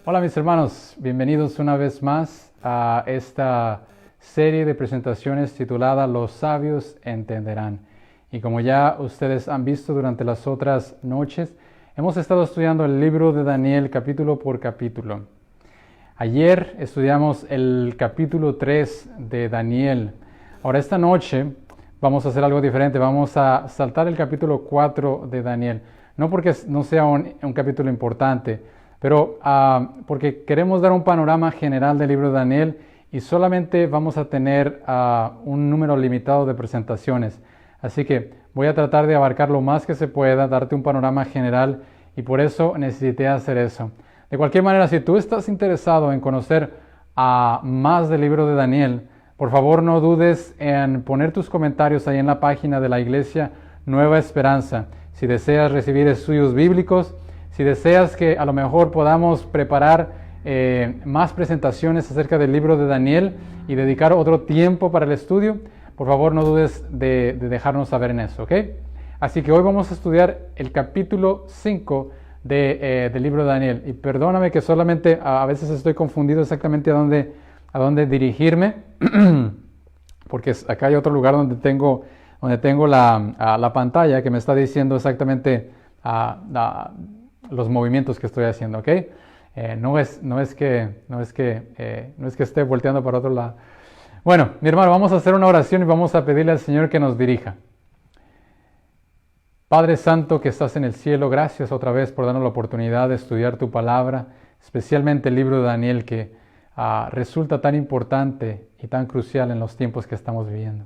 Hola mis hermanos, bienvenidos una vez más a esta serie de presentaciones titulada Los sabios entenderán. Y como ya ustedes han visto durante las otras noches, hemos estado estudiando el libro de Daniel capítulo por capítulo. Ayer estudiamos el capítulo 3 de Daniel. Ahora esta noche vamos a hacer algo diferente, vamos a saltar el capítulo 4 de Daniel. No porque no sea un capítulo importante, pero porque queremos dar un panorama general del libro de Daniel y solamente vamos a tener un número limitado de presentaciones. Así que voy a tratar de abarcar lo más que se pueda, darte un panorama general y por eso necesité hacer eso. De cualquier manera, si tú estás interesado en conocer más del libro de Daniel, por favor no dudes en poner tus comentarios ahí en la página de la Iglesia Nueva Esperanza. Si deseas recibir estudios bíblicos, si deseas que a lo mejor podamos preparar más presentaciones acerca del libro de Daniel y dedicar otro tiempo para el estudio, por favor no dudes de dejarnos saber en eso, ¿ok? Así que hoy vamos a estudiar el capítulo 5 del libro de Daniel. Y perdóname que solamente a veces estoy confundido exactamente a dónde dirigirme, porque acá hay otro lugar donde tengo la pantalla que me está diciendo exactamente los movimientos que estoy haciendo, ¿ok? No es que esté volteando para otro lado. Bueno, mi hermano, vamos a hacer una oración y vamos a pedirle al Señor que nos dirija. Padre Santo que estás en el cielo, gracias otra vez por darnos la oportunidad de estudiar tu palabra, especialmente el libro de Daniel que resulta tan importante y tan crucial en los tiempos que estamos viviendo.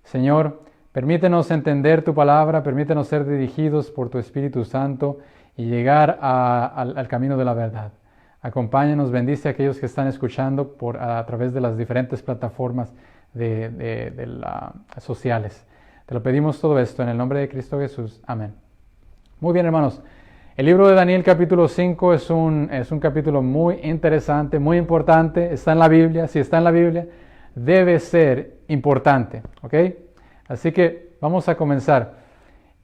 Señor, permítenos entender tu palabra, permítenos ser dirigidos por tu Espíritu Santo y llegar al camino de la verdad. Acompáñanos, bendice a aquellos que están escuchando a través de las diferentes plataformas sociales. Te lo pedimos todo esto en el nombre de Cristo Jesús. Amén. Muy bien, hermanos. El libro de Daniel capítulo 5 es un capítulo muy interesante, muy importante. Está en la Biblia. Si está en la Biblia, debe ser importante. ¿Ok? Así que vamos a comenzar.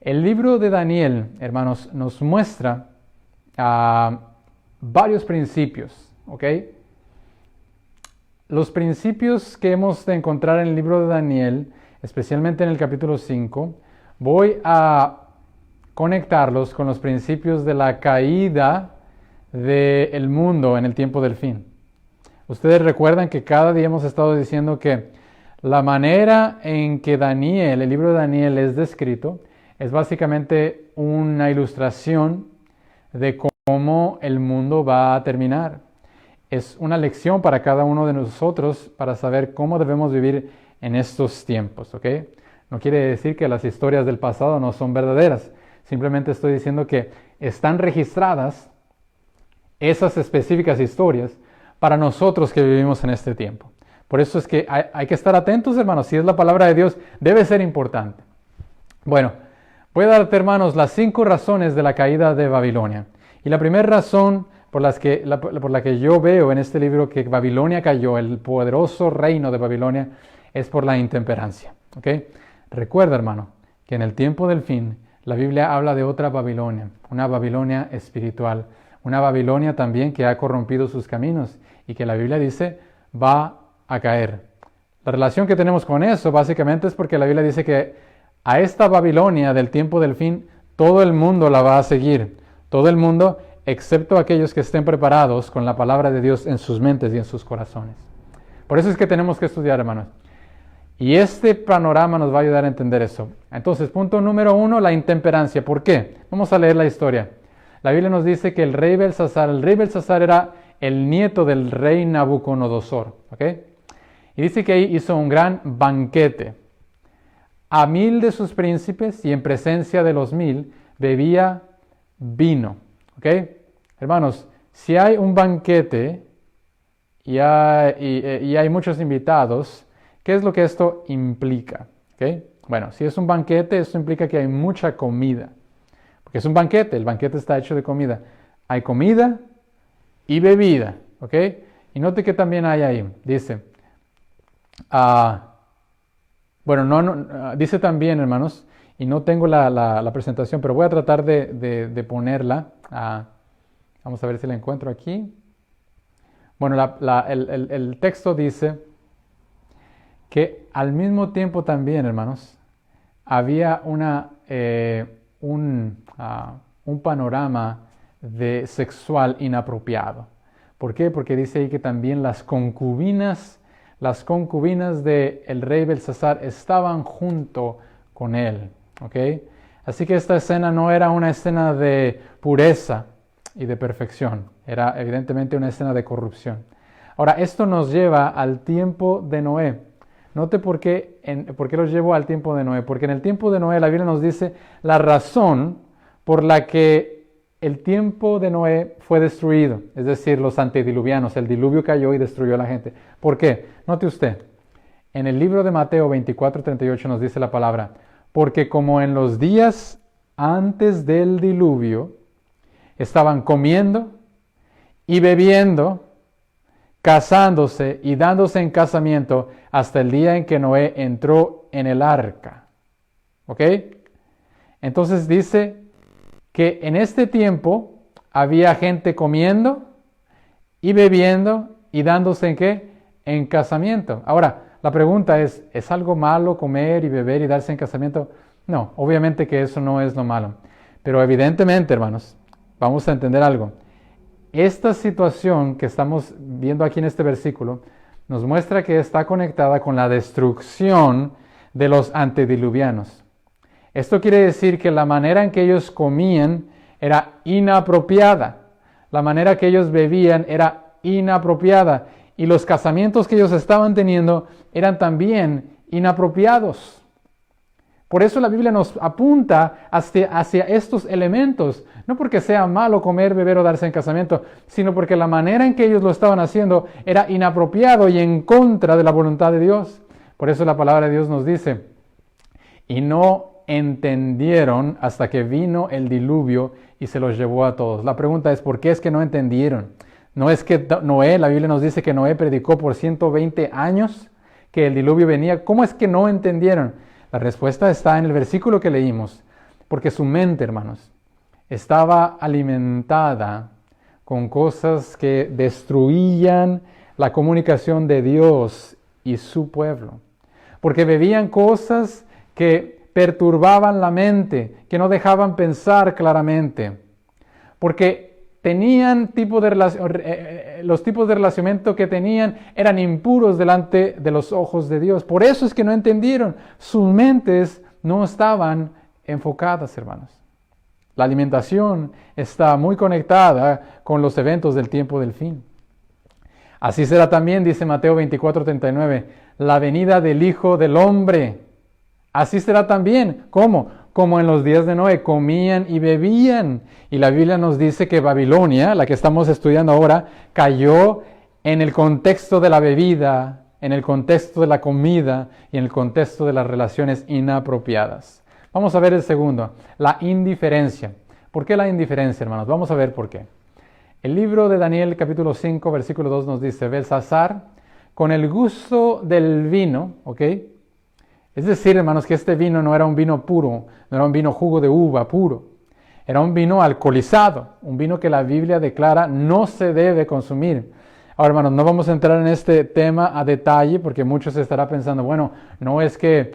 El libro de Daniel, hermanos, nos muestra varios principios. ¿Ok? Los principios que hemos de encontrar en el libro de Daniel, especialmente en el capítulo 5, voy a conectarlos con los principios de la caída del mundo en el tiempo del fin. Ustedes recuerdan que cada día hemos estado diciendo que la manera en que el libro de Daniel es descrito, es básicamente una ilustración de cómo el mundo va a terminar. Es una lección para cada uno de nosotros para saber cómo debemos vivir en estos tiempos, ¿ok? No quiere decir que las historias del pasado no son verdaderas. Simplemente estoy diciendo que están registradas esas específicas historias para nosotros que vivimos en este tiempo. Por eso es que hay que estar atentos, hermanos. Si es la palabra de Dios, debe ser importante. Bueno, voy a darte, hermanos, las 5 razones de la caída de Babilonia. Y la primera razón por la que yo veo en este libro que Babilonia cayó, el poderoso reino de Babilonia, es por la intemperancia. ¿Okay? Recuerda, hermano, que en el tiempo del fin, la Biblia habla de otra Babilonia, una Babilonia espiritual, una Babilonia también que ha corrompido sus caminos y que la Biblia dice va a caer. La relación que tenemos con eso básicamente es porque la Biblia dice que a esta Babilonia del tiempo del fin, todo el mundo la va a seguir. Todo el mundo, excepto aquellos que estén preparados con la palabra de Dios en sus mentes y en sus corazones. Por eso es que tenemos que estudiar, hermanos. Y este panorama nos va a ayudar a entender eso. Entonces, punto número 1, la intemperancia. ¿Por qué? Vamos a leer la historia. La Biblia nos dice que el rey Belsasar era el nieto del rey Nabucodonosor. ¿Ok? Y dice que ahí hizo un gran banquete. A 1000 de sus príncipes y en presencia de los 1000 bebía vino. ¿Ok? Hermanos, si hay un banquete y hay muchos invitados, ¿qué es lo que esto implica? ¿Okay? Bueno, si es un banquete, esto implica que hay mucha comida. Porque es un banquete, el banquete está hecho de comida. Hay comida y bebida. ¿Ok? Y note que también hay ahí, dice. Dice también, hermanos, y no tengo la presentación, pero voy a tratar de ponerla. Vamos a ver si la encuentro aquí. Bueno, el texto dice que al mismo tiempo también, hermanos, había un panorama sexual inapropiado. ¿Por qué? Porque dice ahí que también las concubinas del rey Belsasar estaban junto con él. ¿Ok? Así que esta escena no era una escena de pureza y de perfección, era evidentemente una escena de corrupción. Ahora, esto nos lleva al tiempo de Noé. Note por qué los llevo al tiempo de Noé. Porque en el tiempo de Noé la Biblia nos dice la razón por la que el tiempo de Noé fue destruido. Es decir, los antediluvianos. El diluvio cayó y destruyó a la gente. ¿Por qué? Note usted. En el libro de Mateo 24:38 nos dice la palabra. Porque como en los días antes del diluvio estaban comiendo y bebiendo, casándose y dándose en casamiento hasta el día en que Noé entró en el arca. ¿Ok? Entonces dice que en este tiempo había gente comiendo y bebiendo y dándose en ¿qué? En casamiento. Ahora, la pregunta ¿es algo malo comer y beber y darse en casamiento? No, obviamente que eso no es lo malo. Pero evidentemente, hermanos, vamos a entender algo. Esta situación que estamos viendo aquí en este versículo nos muestra que está conectada con la destrucción de los antediluvianos. Esto quiere decir que la manera en que ellos comían era inapropiada. La manera que ellos bebían era inapropiada. Y los casamientos que ellos estaban teniendo eran también inapropiados. Por eso la Biblia nos apunta hacia estos elementos. No porque sea malo comer, beber o darse en casamiento, sino porque la manera en que ellos lo estaban haciendo era inapropiado y en contra de la voluntad de Dios. Por eso la palabra de Dios nos dice, y no entendieron hasta que vino el diluvio y se los llevó a todos. La pregunta es, ¿por qué es que no entendieron? No es que Noé, la Biblia nos dice que Noé predicó por 120 años que el diluvio venía. ¿Cómo es que no entendieron? La respuesta está en el versículo que leímos. Porque su mente, hermanos, estaba alimentada con cosas que destruían la comunicación de Dios y su pueblo. Porque bebían cosas que perturbaban la mente, que no dejaban pensar claramente. Porque los tipos de relacionamiento que tenían eran impuros delante de los ojos de Dios. Por eso es que no entendieron. Sus mentes no estaban enfocadas, hermanos. La alimentación está muy conectada con los eventos del tiempo del fin. Así será también, dice Mateo 24:39, la venida del Hijo del Hombre. Así será también. ¿Cómo? Como en los días de Noé, comían y bebían. Y la Biblia nos dice que Babilonia, la que estamos estudiando ahora, cayó en el contexto de la bebida, en el contexto de la comida y en el contexto de las relaciones inapropiadas. Vamos a ver el segundo, la indiferencia. ¿Por qué la indiferencia, hermanos? Vamos a ver por qué. El libro de Daniel, capítulo 5, versículo 2 nos dice, Belsasar, con el gusto del vino, ¿ok? Es decir, hermanos, que este vino no era un vino puro, no era un vino jugo de uva puro. Era un vino alcoholizado, un vino que la Biblia declara no se debe consumir. Ahora, hermanos, no vamos a entrar en este tema a detalle porque muchos estarán pensando, bueno, no es que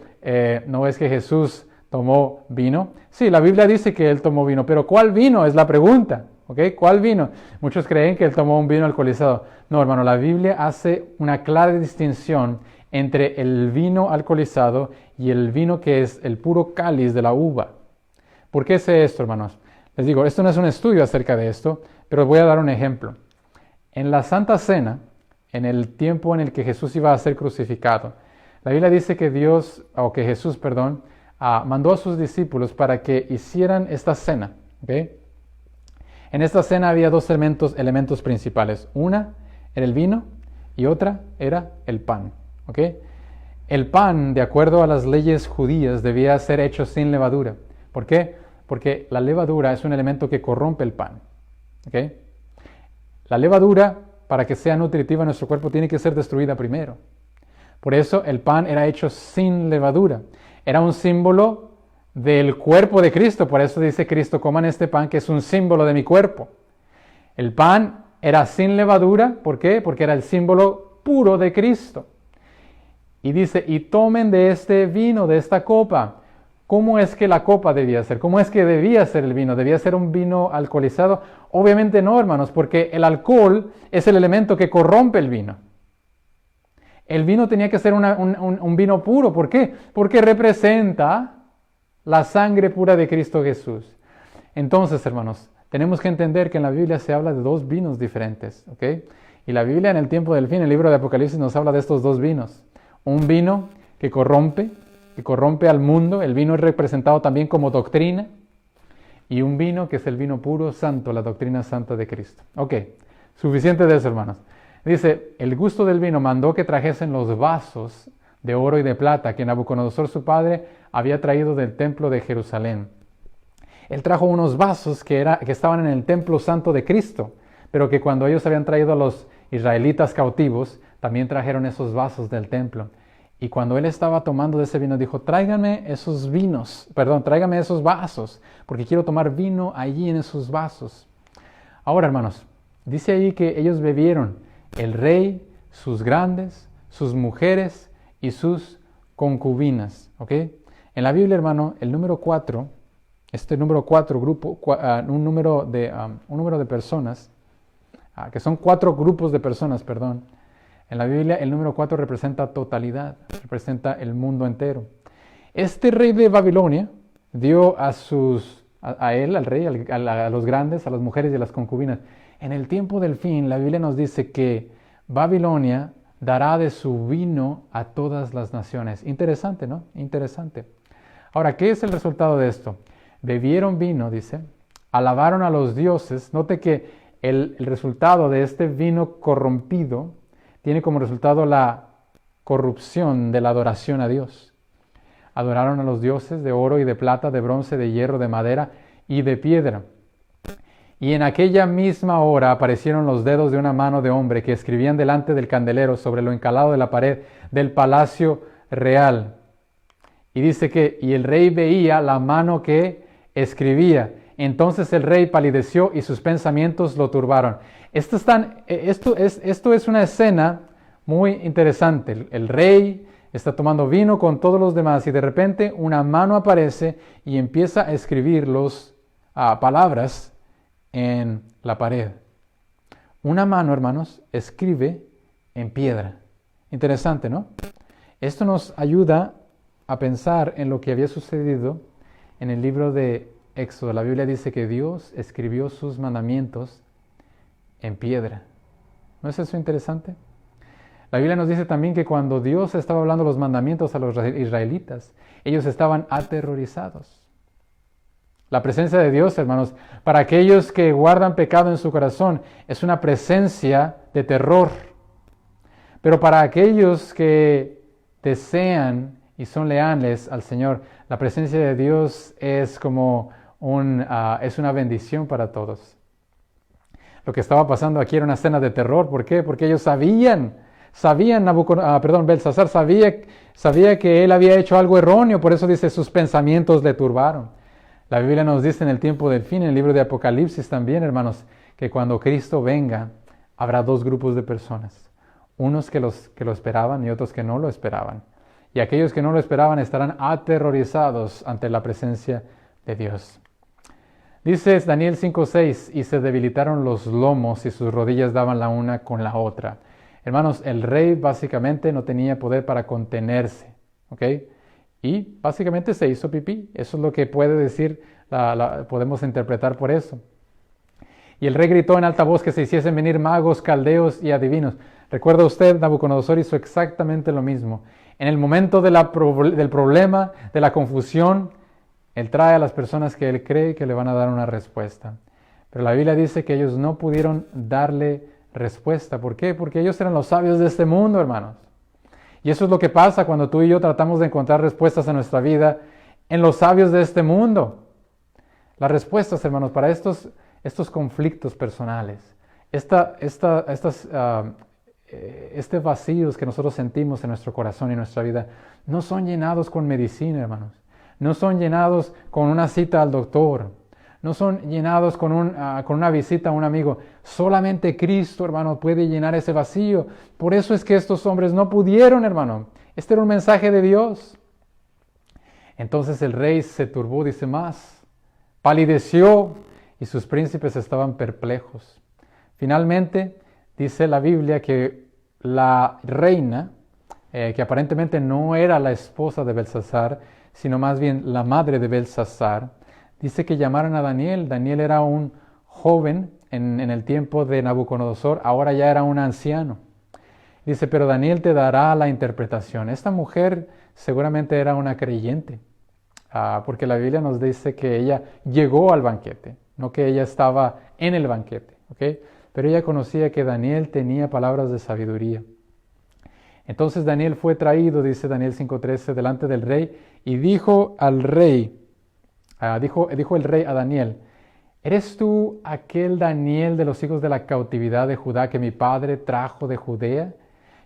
Jesús tomó vino. Sí, la Biblia dice que él tomó vino, pero ¿cuál vino? Es la pregunta. ¿Ok? ¿Cuál vino? Muchos creen que él tomó un vino alcoholizado. No, hermano, la Biblia hace una clara distinción entre el vino alcoholizado y el vino que es el puro cáliz de la uva. ¿Por qué sé esto, hermanos? Les digo, esto no es un estudio acerca de esto, pero os voy a dar un ejemplo. En la Santa Cena, en el tiempo en el que Jesús iba a ser crucificado, la Biblia dice que Jesús mandó a sus discípulos para que hicieran esta cena. ¿Okay? En esta cena había dos elementos principales. Una era el vino y otra era el pan. ¿Okay? El pan, de acuerdo a las leyes judías, debía ser hecho sin levadura. ¿Por qué? Porque la levadura es un elemento que corrompe el pan. ¿Okay? La levadura, para que sea nutritiva en nuestro cuerpo, tiene que ser destruida primero. Por eso el pan era hecho sin levadura. Era un símbolo del cuerpo de Cristo. Por eso dice Cristo, coman este pan que es un símbolo de mi cuerpo. El pan era sin levadura. ¿Por qué? Porque era el símbolo puro de Cristo. Y dice, y tomen de este vino, de esta copa. ¿Cómo es que la copa debía ser? ¿Cómo es que debía ser el vino? ¿Debía ser un vino alcoholizado? Obviamente no, hermanos, porque el alcohol es el elemento que corrompe el vino. El vino tenía que ser un vino puro. ¿Por qué? Porque representa la sangre pura de Cristo Jesús. Entonces, hermanos, tenemos que entender que en la Biblia se habla de dos vinos diferentes, ¿ok? Y la Biblia en el tiempo del fin, el libro de Apocalipsis, nos habla de estos dos vinos. Un vino que corrompe al mundo. El vino es representado también como doctrina. Y un vino que es el vino puro, santo, la doctrina santa de Cristo. Ok, suficiente de eso, hermanos. Dice, el gusto del vino mandó que trajesen los vasos de oro y de plata que Nabucodonosor su padre había traído del templo de Jerusalén. Él trajo unos vasos que estaban en el templo santo de Cristo, pero que cuando ellos habían traído a los israelitas cautivos, también trajeron esos vasos del templo. Y cuando él estaba tomando de ese vino, dijo, tráigame esos vasos, porque quiero tomar vino allí en esos vasos. Ahora, hermanos, dice ahí que ellos bebieron el rey, sus grandes, sus mujeres y sus concubinas. ¿Ok? En la Biblia, hermano, el número 4, un número de personas, que son 4 grupos de personas, perdón. En la Biblia el número 4 representa totalidad, representa el mundo entero. Este rey de Babilonia dio al rey, a los grandes, a las mujeres y a las concubinas. En el tiempo del fin, la Biblia nos dice que Babilonia dará de su vino a todas las naciones. Interesante, ¿no? Interesante. Ahora, ¿qué es el resultado de esto? Bebieron vino, dice, alabaron a los dioses. Note que el resultado de este vino corrompido tiene como resultado la corrupción de la adoración a Dios. Adoraron a los dioses de oro y de plata, de bronce, de hierro, de madera y de piedra. Y en aquella misma hora aparecieron los dedos de una mano de hombre que escribían delante del candelero sobre lo encalado de la pared del palacio real. Y dice y el rey veía la mano que escribía. Entonces el rey palideció y sus pensamientos lo turbaron. Esto es una escena muy interesante. El rey está tomando vino con todos los demás y de repente una mano aparece y empieza a escribir palabras en la pared. Una mano, hermanos, escribe en piedra. Interesante, ¿no? Esto nos ayuda a pensar en lo que había sucedido en el libro de Éxodo. La Biblia dice que Dios escribió sus mandamientos en piedra. ¿No es eso interesante? La Biblia nos dice también que cuando Dios estaba hablando los mandamientos a los israelitas, ellos estaban aterrorizados. La presencia de Dios, hermanos, para aquellos que guardan pecado en su corazón, es una presencia de terror. Pero para aquellos que desean y son leales al Señor, la presencia de Dios es como es una bendición para todos. Lo que estaba pasando aquí era una escena de terror. ¿Por qué? Porque ellos Belsasar sabía que él había hecho algo erróneo, por eso dice, sus pensamientos le turbaron. La Biblia nos dice en el tiempo del fin, en el libro de Apocalipsis también, hermanos, que cuando Cristo venga, habrá 2 grupos de personas. Unos que lo esperaban y otros que no lo esperaban. Y aquellos que no lo esperaban estarán aterrorizados ante la presencia de Dios. Dice Daniel 5:6, y se debilitaron los lomos y sus rodillas daban la una con la otra. Hermanos, el rey básicamente no tenía poder para contenerse, ¿ok? Y básicamente se hizo pipí. Eso es lo que puede decir, podemos interpretar por eso. Y el rey gritó en alta voz que se hiciesen venir magos, caldeos y adivinos. ¿Recuerda usted? Nabucodonosor hizo exactamente lo mismo. En el momento del problema, de la confusión, él trae a las personas que él cree que le van a dar una respuesta. Pero la Biblia dice que ellos no pudieron darle respuesta. ¿Por qué? Porque ellos eran los sabios de este mundo, hermanos. Y eso es lo que pasa cuando tú y yo tratamos de encontrar respuestas en nuestra vida en los sabios de este mundo. Las respuestas, hermanos, para estos conflictos personales, vacíos que nosotros sentimos en nuestro corazón y en nuestra vida, no son llenados con medicina, hermanos. No son llenados con una cita al doctor. no son llenados con una visita a un amigo. Solamente Cristo, hermano, puede llenar ese vacío. Por eso es que estos hombres no pudieron, hermano. Este era un mensaje de Dios. Entonces el rey se turbó, dice más, palideció y sus príncipes estaban perplejos. Finalmente, dice la Biblia que la reina, que aparentemente no era la esposa de Belsasar, sino más bien la madre de Belsasar, dice que llamaron a Daniel. Daniel era un joven en el tiempo de Nabucodonosor, ahora ya era un anciano. Dice, pero Daniel te dará la interpretación. Esta mujer seguramente era una creyente, porque la Biblia nos dice que ella llegó al banquete, no que ella estaba en el banquete, ¿ok? Pero ella conocía que Daniel tenía palabras de sabiduría. Entonces Daniel fue traído, dice Daniel 5:13, delante del rey y dijo al rey, dijo el rey a Daniel, ¿eres tú aquel Daniel de los hijos de la cautividad de Judá que mi padre trajo de Judea?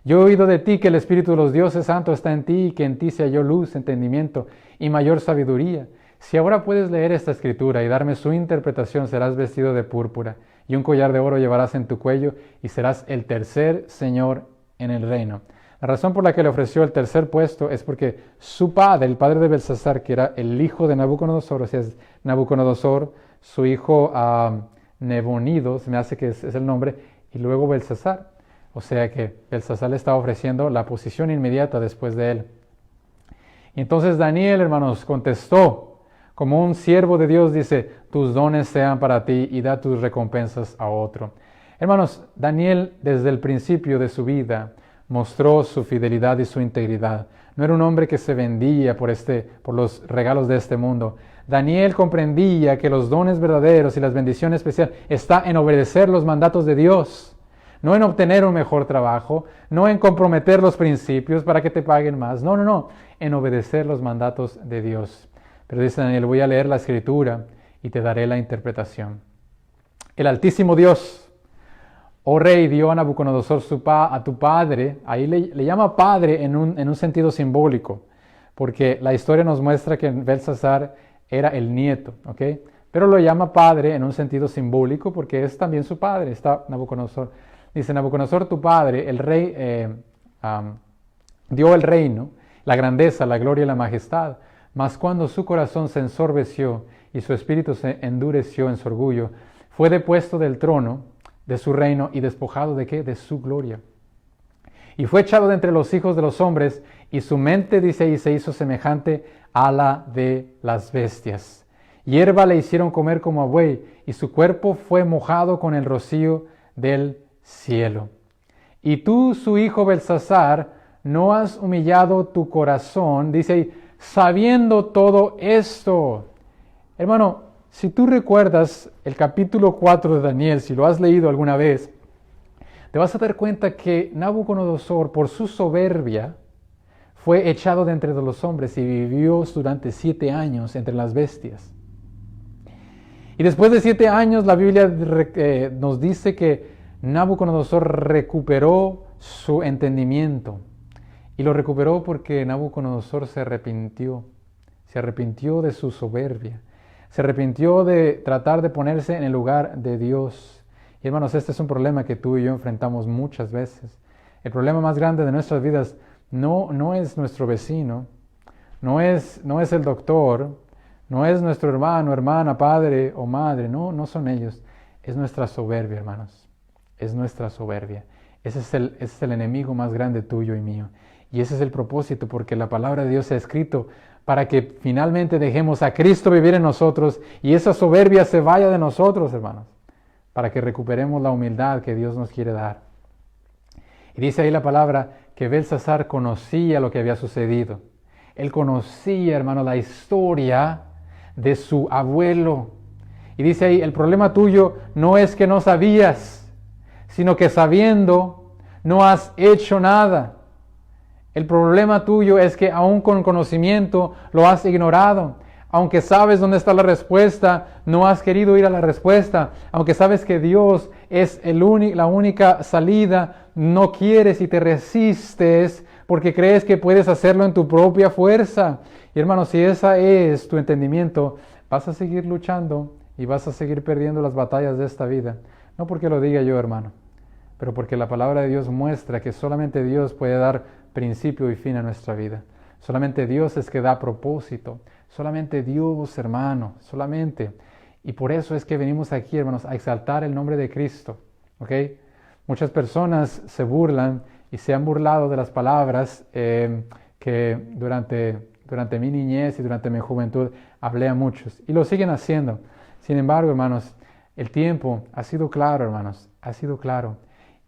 Yo he oído de ti que el Espíritu de los dioses santos está en ti y que en ti se halló luz, entendimiento y mayor sabiduría. Si ahora puedes leer esta escritura y darme su interpretación, serás vestido de púrpura y un collar de oro llevarás en tu cuello y serás el tercer señor en el reino. La razón por la que le ofreció el tercer puesto es porque su padre, el padre de Belsasar, que era el hijo de Nabucodonosor, o sea, es Nabucodonosor, su hijo Nebonido, se me hace que es el nombre, y luego Belsasar. O sea que Belsasar le estaba ofreciendo la posición inmediata después de él. Y entonces Daniel, hermanos, contestó, como un siervo de Dios, dice, tus dones sean para ti y da tus recompensas a otro. Hermanos, Daniel desde el principio de su vida mostró su fidelidad y su integridad. No era un hombre que se vendía por los regalos de este mundo. Daniel comprendía que los dones verdaderos y las bendiciones especiales está en obedecer los mandatos de Dios, no en obtener un mejor trabajo, no en comprometer los principios para que te paguen más. No, en obedecer los mandatos de Dios. Pero dice Daniel, voy a leer la escritura y te daré la interpretación. El Altísimo Dios, oh rey, dio a Nabucodonosor a tu padre, ahí le llama padre en un sentido simbólico, porque la historia nos muestra que Belsasar era el nieto, ¿ok? Pero lo llama padre en un sentido simbólico porque es también su padre, está Nabucodonosor. Dice, Nabucodonosor, tu padre, el rey, dio el reino, la grandeza, la gloria y la majestad, mas cuando su corazón se ensorbeció y su espíritu se endureció en su orgullo, fue depuesto del trono de su reino y despojado ¿de qué? De su gloria. Y fue echado de entre los hijos de los hombres y su mente, dice ahí, se hizo semejante a la de las bestias. Hierba le hicieron comer como a buey y su cuerpo fue mojado con el rocío del cielo. Y tú, su hijo Belsasar, no has humillado tu corazón, dice ahí, sabiendo todo esto. Hermano, si tú recuerdas el capítulo 4 de Daniel, si lo has leído alguna vez, te vas a dar cuenta que Nabucodonosor, por su soberbia, fue echado de entre los hombres y vivió durante 7 años entre las bestias. Y después de 7 años, la Biblia nos dice que Nabucodonosor recuperó su entendimiento. Y lo recuperó porque Nabucodonosor se arrepintió de su soberbia. Se arrepintió de tratar de ponerse en el lugar de Dios. Y hermanos, este es un problema que tú y yo enfrentamos muchas veces. El problema más grande de nuestras vidas no es nuestro vecino, no es el doctor, no es nuestro hermano, hermana, padre o madre, no son ellos. Es nuestra soberbia, hermanos. Es nuestra soberbia. Ese es el enemigo más grande tuyo y mío. Y ese es el propósito, porque la palabra de Dios se ha escrito para que finalmente dejemos a Cristo vivir en nosotros y esa soberbia se vaya de nosotros, hermanos, para que recuperemos la humildad que Dios nos quiere dar. Y dice ahí la palabra que Belsasar conocía lo que había sucedido. Él conocía, hermano, la historia de su abuelo. Y dice ahí, el problema tuyo no es que no sabías, sino que sabiendo no has hecho nada. El problema tuyo es que aún con conocimiento lo has ignorado. Aunque sabes dónde está la respuesta, no has querido ir a la respuesta. Aunque sabes que Dios es la única salida, no quieres y te resistes porque crees que puedes hacerlo en tu propia fuerza. Y hermano, si ese es tu entendimiento, vas a seguir luchando y vas a seguir perdiendo las batallas de esta vida. No porque lo diga yo, hermano, pero porque la palabra de Dios muestra que solamente Dios puede dar principio y fin a nuestra vida. Solamente Dios es que da propósito. Solamente Dios, hermano, solamente. Y por eso es que venimos aquí, hermanos, a exaltar el nombre de Cristo. ¿Ok? Muchas personas se burlan y se han burlado de las palabras que durante mi niñez y durante mi juventud hablé a muchos. Y lo siguen haciendo. Sin embargo, hermanos, el tiempo ha sido claro, hermanos, ha sido claro.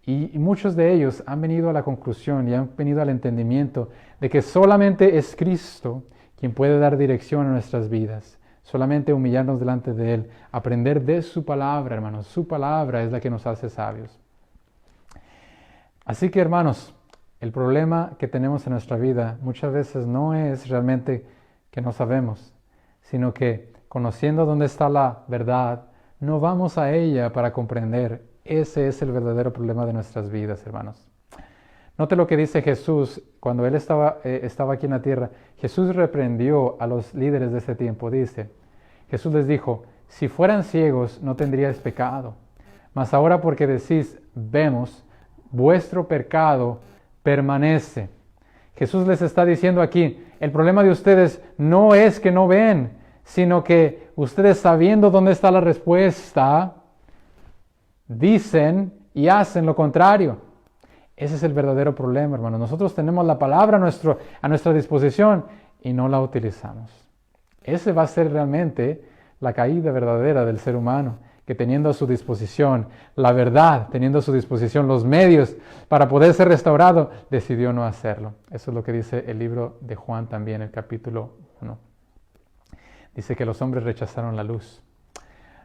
Y muchos de ellos han venido a la conclusión y han venido al entendimiento de que solamente es Cristo quien puede dar dirección a nuestras vidas. Solamente humillarnos delante de Él, aprender de su palabra, hermanos. Su palabra es la que nos hace sabios. Así que, hermanos, el problema que tenemos en nuestra vida muchas veces no es realmente que no sabemos, sino que conociendo dónde está la verdad, no vamos a ella para comprender. Ese es el verdadero problema de nuestras vidas, hermanos. Note lo que dice Jesús cuando Él estaba aquí en la tierra. Jesús reprendió a los líderes de ese tiempo. Dice, Jesús les dijo, si fueran ciegos no tendríais pecado. Mas ahora porque decís, vemos, vuestro pecado permanece. Jesús les está diciendo aquí, el problema de ustedes no es que no ven, sino que ustedes sabiendo dónde está la respuesta, dicen y hacen lo contrario. Ese es el verdadero problema, hermano. Nosotros tenemos la palabra a nuestra disposición y no la utilizamos. Ese va a ser realmente la caída verdadera del ser humano, que teniendo a su disposición la verdad, teniendo a su disposición los medios para poder ser restaurado, decidió no hacerlo. Eso es lo que dice el libro de Juan también, el capítulo 1. Dice que los hombres rechazaron la luz.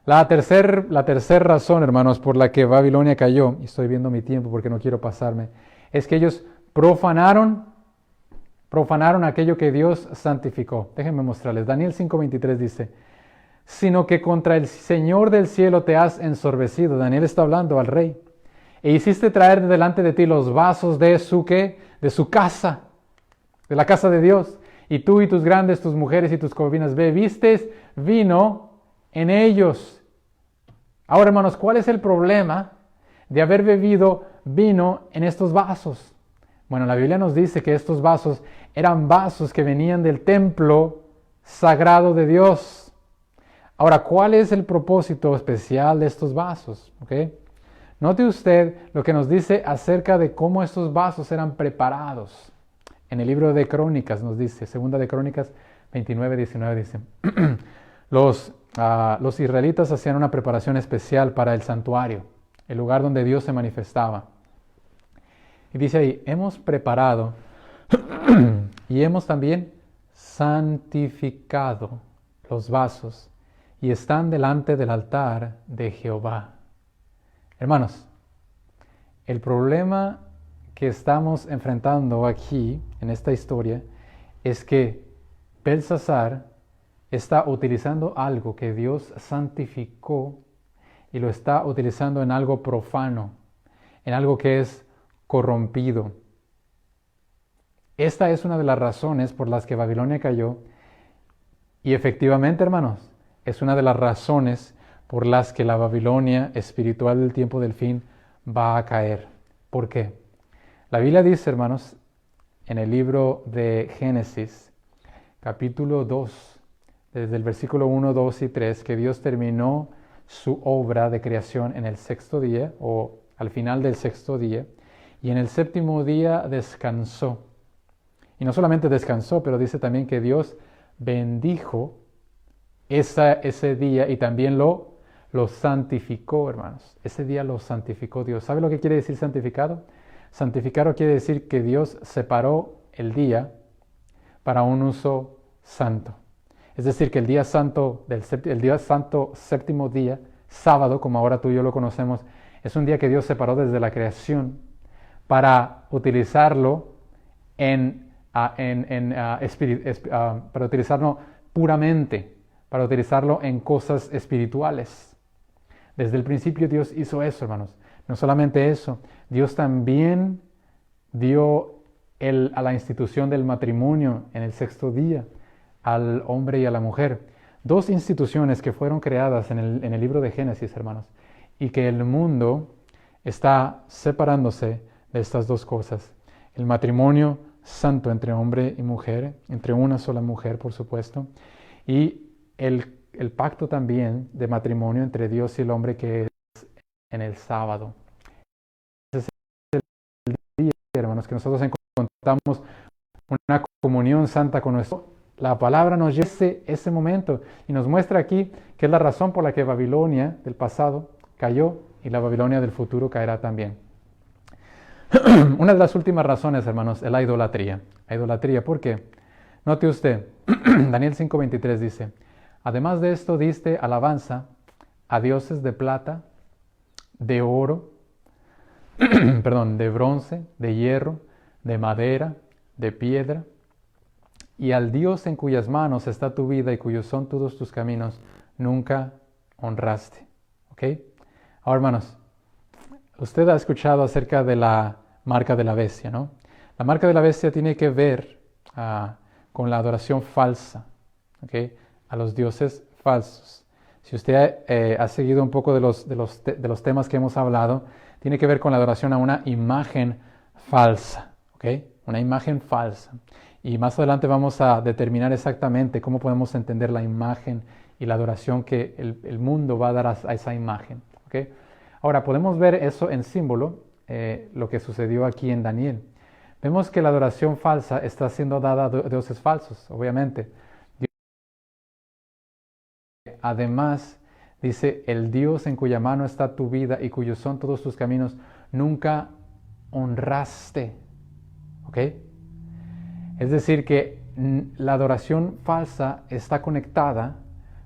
La tercera razón, hermanos, por la que Babilonia cayó, y estoy viendo mi tiempo porque no quiero pasarme, es que ellos profanaron aquello que Dios santificó. Déjenme mostrarles. Daniel 5:23 dice, sino que contra el Señor del cielo te has ensorbecido. Daniel está hablando al rey. E hiciste traer delante de ti los vasos de su casa, de la casa de Dios. Y tú y tus grandes, tus mujeres y tus concubinas bebiste vino en ellos. Ahora, hermanos, ¿cuál es el problema de haber bebido vino en estos vasos? Bueno, la Biblia nos dice que estos vasos eran vasos que venían del templo sagrado de Dios. Ahora, ¿cuál es el propósito especial de estos vasos? ¿Okay? Note usted lo que nos dice acerca de cómo estos vasos eran preparados. En el libro de Crónicas nos dice, segunda de Crónicas 29:19 dice, los israelitas hacían una preparación especial para el santuario, el lugar donde Dios se manifestaba. Y dice ahí, hemos preparado y hemos también santificado los vasos y están delante del altar de Jehová. Hermanos, el problema que estamos enfrentando aquí, en esta historia, es que Belsasar está utilizando algo que Dios santificó y lo está utilizando en algo profano, en algo que es corrompido. Esta es una de las razones por las que Babilonia cayó y efectivamente, hermanos, es una de las razones por las que la Babilonia espiritual del tiempo del fin va a caer. ¿Por qué? La Biblia dice, hermanos, en el libro de Génesis, capítulo 2, desde el versículo 1, 2 y 3, que Dios terminó su obra de creación en el sexto día, o al final del sexto día, y en el séptimo día descansó. Y no solamente descansó, pero dice también que Dios bendijo ese día y también lo santificó, hermanos. Ese día lo santificó Dios. ¿Sabe lo que quiere decir santificado? Santificado quiere decir que Dios separó el día para un uso santo. Es decir, que el día santo séptimo día, sábado, como ahora tú y yo lo conocemos, es un día que Dios separó desde la creación para utilizarlo para utilizarlo puramente, para utilizarlo en cosas espirituales. Desde el principio Dios hizo eso, hermanos. No solamente eso, Dios también dio a la institución del matrimonio en el sexto día al hombre y a la mujer. Dos instituciones que fueron creadas en el libro de Génesis, hermanos, y que el mundo está separándose de estas dos cosas. El matrimonio santo entre hombre y mujer, entre una sola mujer, por supuesto, y el pacto también de matrimonio entre Dios y el hombre que es en el sábado. Ese es el día, hermanos, que nosotros encontramos una comunión santa con nuestro. La palabra nos lleva ese momento y nos muestra aquí que es la razón por la que Babilonia del pasado cayó y la Babilonia del futuro caerá también. Una de las últimas razones, hermanos, es la idolatría. La idolatría, ¿por qué? Note usted, Daniel 5:23 dice, además de esto diste alabanza a dioses de plata, de oro, perdón, de bronce, de hierro, de madera, de piedra, y al Dios en cuyas manos está tu vida y cuyos son todos tus caminos, nunca honraste. ¿Ok? Ahora, hermanos, usted ha escuchado acerca de la marca de la bestia, ¿no? La marca de la bestia tiene que ver con la adoración falsa, ¿ok? A los dioses falsos. Si usted ha seguido un poco de los temas que hemos hablado, tiene que ver con la adoración a una imagen falsa, ¿ok? Una imagen falsa. Y más adelante vamos a determinar exactamente cómo podemos entender la imagen y la adoración que el mundo va a dar a esa imagen, ¿ok? Ahora, podemos ver eso en símbolo, lo que sucedió aquí en Daniel. Vemos que la adoración falsa está siendo dada a dioses falsos, obviamente. Además, dice, el Dios en cuya mano está tu vida y cuyos son todos tus caminos, nunca honraste. ¿Ok? Es decir, que la adoración falsa está conectada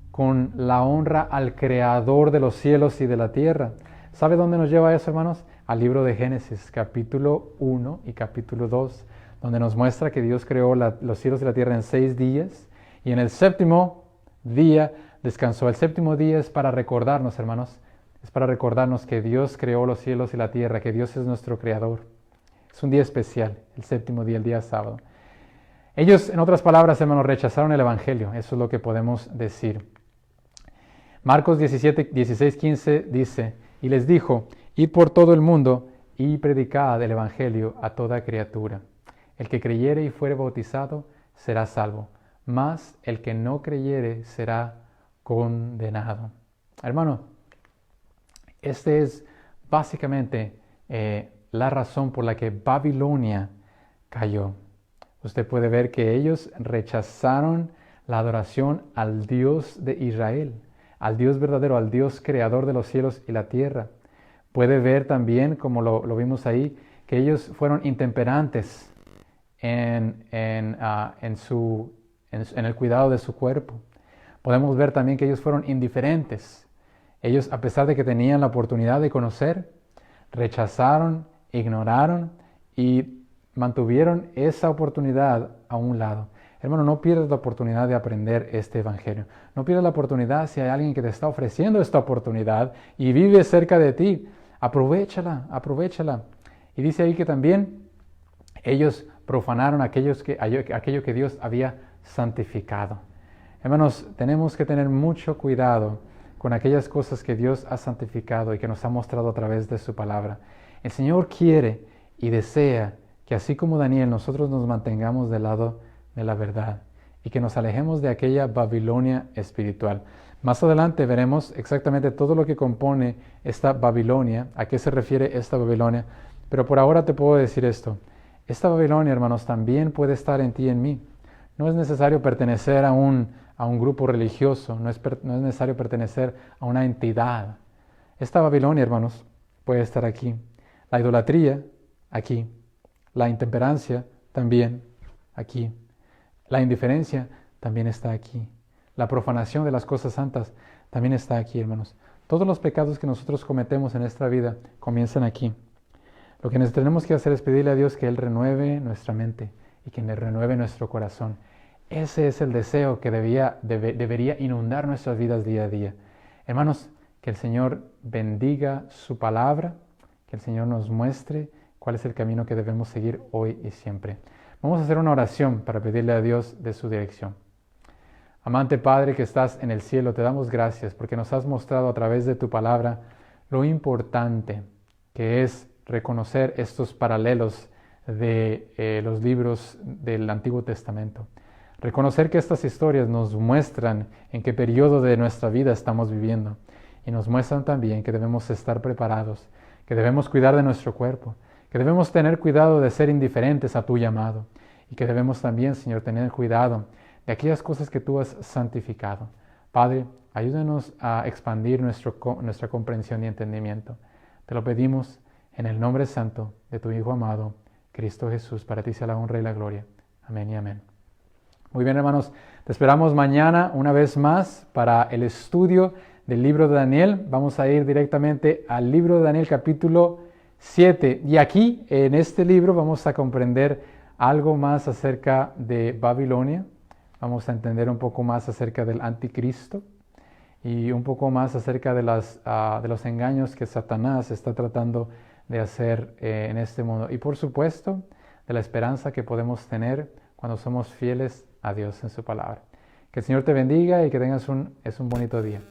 con la honra al Creador de los cielos y de la tierra. ¿Sabe dónde nos lleva eso, hermanos? Al libro de Génesis, capítulo 1 y capítulo 2, donde nos muestra que Dios creó los cielos y la tierra en 6 días y en el séptimo día descansó. El séptimo día es para recordarnos, hermanos, es para recordarnos que Dios creó los cielos y la tierra, que Dios es nuestro creador. Es un día especial, el séptimo día, el día sábado. Ellos, en otras palabras, hermanos, rechazaron el Evangelio. Eso es lo que podemos decir. Marcos 16:15 dice, y les dijo, id por todo el mundo y predicad el Evangelio a toda criatura. El que creyere y fuere bautizado será salvo, mas el que no creyere será condenado. Hermano, esta es básicamente la razón por la que Babilonia cayó. Usted puede ver que ellos rechazaron la adoración al Dios de Israel, al Dios verdadero, al Dios creador de los cielos y la tierra. Puede ver también, como lo vimos ahí, que ellos fueron intemperantes en el cuidado de su cuerpo. Podemos ver también que ellos fueron indiferentes. Ellos, a pesar de que tenían la oportunidad de conocer, rechazaron, ignoraron y mantuvieron esa oportunidad a un lado. Hermano, no pierdas la oportunidad de aprender este evangelio. No pierdas la oportunidad si hay alguien que te está ofreciendo esta oportunidad y vive cerca de ti. Aprovéchala, aprovéchala. Y dice ahí que también ellos profanaron aquello que Dios había santificado. Hermanos, tenemos que tener mucho cuidado con aquellas cosas que Dios ha santificado y que nos ha mostrado a través de su palabra. El Señor quiere y desea que así como Daniel, nosotros nos mantengamos del lado de la verdad y que nos alejemos de aquella Babilonia espiritual. Más adelante veremos exactamente todo lo que compone esta Babilonia, a qué se refiere esta Babilonia, pero por ahora te puedo decir esto. Esta Babilonia, hermanos, también puede estar en ti y en mí. No es necesario pertenecer a un grupo religioso, no es necesario pertenecer a una entidad. Esta Babilonia, hermanos, puede estar aquí. La idolatría, aquí. La intemperancia, también aquí. La indiferencia, también está aquí. La profanación de las cosas santas, también está aquí, hermanos. Todos los pecados que nosotros cometemos en esta vida comienzan aquí. Lo que tenemos que hacer es pedirle a Dios que Él renueve nuestra mente y que Él renueve nuestro corazón. Ese es el deseo que debería inundar nuestras vidas día a día. Hermanos, que el Señor bendiga su palabra, que el Señor nos muestre cuál es el camino que debemos seguir hoy y siempre. Vamos a hacer una oración para pedirle a Dios de su dirección. Amante Padre que estás en el cielo, te damos gracias porque nos has mostrado a través de tu palabra lo importante que es reconocer estos paralelos de los libros del Antiguo Testamento. Reconocer que estas historias nos muestran en qué periodo de nuestra vida estamos viviendo y nos muestran también que debemos estar preparados, que debemos cuidar de nuestro cuerpo, que debemos tener cuidado de ser indiferentes a tu llamado y que debemos también, Señor, tener cuidado de aquellas cosas que tú has santificado. Padre, ayúdanos a expandir nuestra comprensión y entendimiento. Te lo pedimos en el nombre santo de tu Hijo amado, Cristo Jesús. Para ti sea la honra y la gloria. Amén y amén. Muy bien, hermanos, te esperamos mañana una vez más para el estudio del libro de Daniel. Vamos a ir directamente al libro de Daniel capítulo 7. Y aquí, en este libro, vamos a comprender algo más acerca de Babilonia. Vamos a entender un poco más acerca del anticristo y un poco más acerca de los engaños que Satanás está tratando de hacer en este mundo. Y por supuesto, de la esperanza que podemos tener cuando somos fieles a Dios en su palabra. Que el Señor te bendiga y que tengas un bonito día.